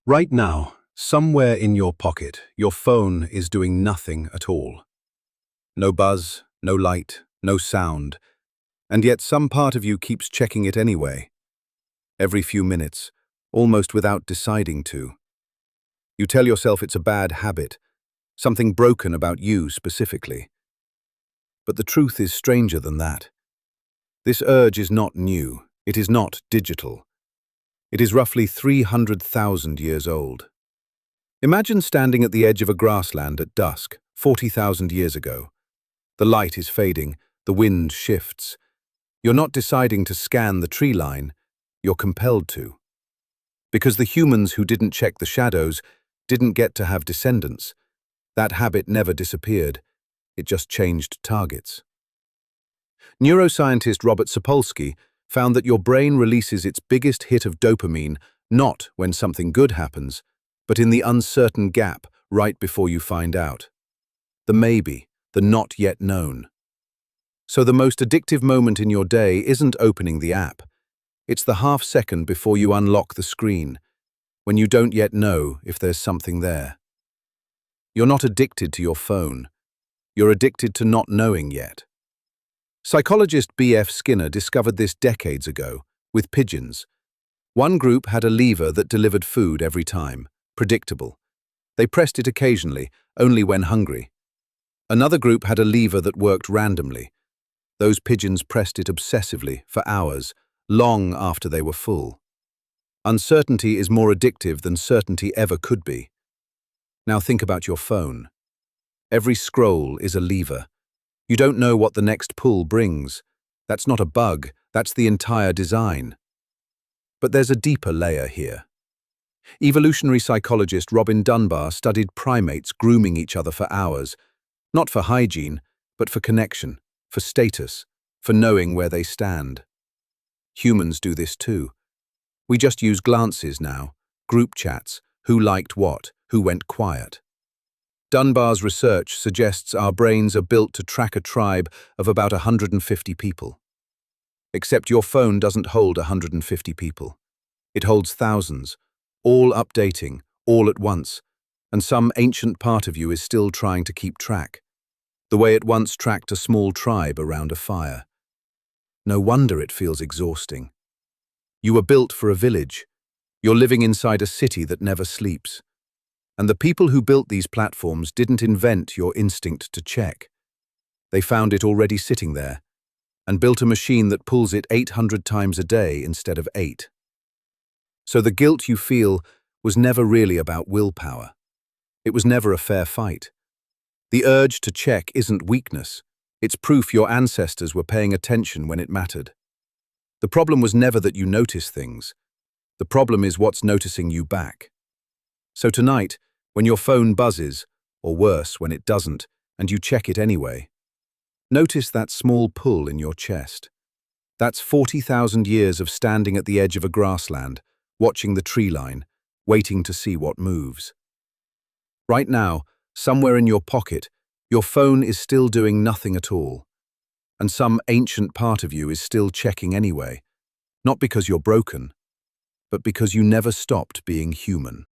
Right now, somewhere in your pocket, your phone is doing nothing at all. No buzz, no light, no sound, and yet some part of you keeps checking it anyway. Every few minutes, almost without deciding to. You tell yourself it's a bad habit, something broken about you specifically. But the truth is stranger than that. This urge is not new, it is not digital. It is roughly 300,000 years old. Imagine standing at the edge of a grassland at dusk, 40,000 years ago. The light is fading, the wind shifts. You're not deciding to scan the tree line, you're compelled to. Because the humans who didn't check the shadows didn't get to have descendants. That habit never disappeared, it just changed targets. Neuroscientist Robert Sapolsky found that your brain releases its biggest hit of dopamine not when something good happens, but in the uncertain gap right before you find out. The maybe, the not yet known. So the most addictive moment in your day isn't opening the app. It's the half second before you unlock the screen, when you don't yet know if there's something there. You're not addicted to your phone. You're addicted to not knowing yet. Psychologist B.F. Skinner discovered this decades ago, with pigeons. One group had a lever that delivered food every time, predictable. They pressed it occasionally, only when hungry. Another group had a lever that worked randomly. Those pigeons pressed it obsessively, for hours, long after they were full. Uncertainty is more addictive than certainty ever could be. Now think about your phone. Every scroll is a lever. You don't know what the next pull brings. That's not a bug, that's the entire design. But there's a deeper layer here. Evolutionary psychologist Dunbar studied primates grooming each other for hours, not for hygiene, but for connection, for status, for knowing where they stand. Humans do this too. We just use glances now, group chats, who liked what, who went quiet. Dunbar's research suggests our brains are built to track a tribe of about 150 people. Except your phone doesn't hold 150 people. It holds thousands, all updating, all at once, and some ancient part of you is still trying to keep track, the way it once tracked a small tribe around a fire. No wonder it feels exhausting. You were built for a village. You're living inside a city that never sleeps. And the people who built these platforms didn't invent your instinct to check. They found it already sitting there, and built a machine that pulls it 800 times a day instead of 8. So the guilt you feel was never really about willpower. It was never a fair fight. The urge to check isn't weakness. It's proof your ancestors were paying attention when it mattered. The problem was never that you notice things. The problem is what's noticing you back. So tonight, when your phone buzzes, or worse, when it doesn't, and you check it anyway, notice that small pull in your chest. That's 40,000 years of standing at the edge of a grassland, watching the tree line, waiting to see what moves. Right now, somewhere in your pocket, your phone is still doing nothing at all. And some ancient part of you is still checking anyway, not because you're broken, but because you never stopped being human.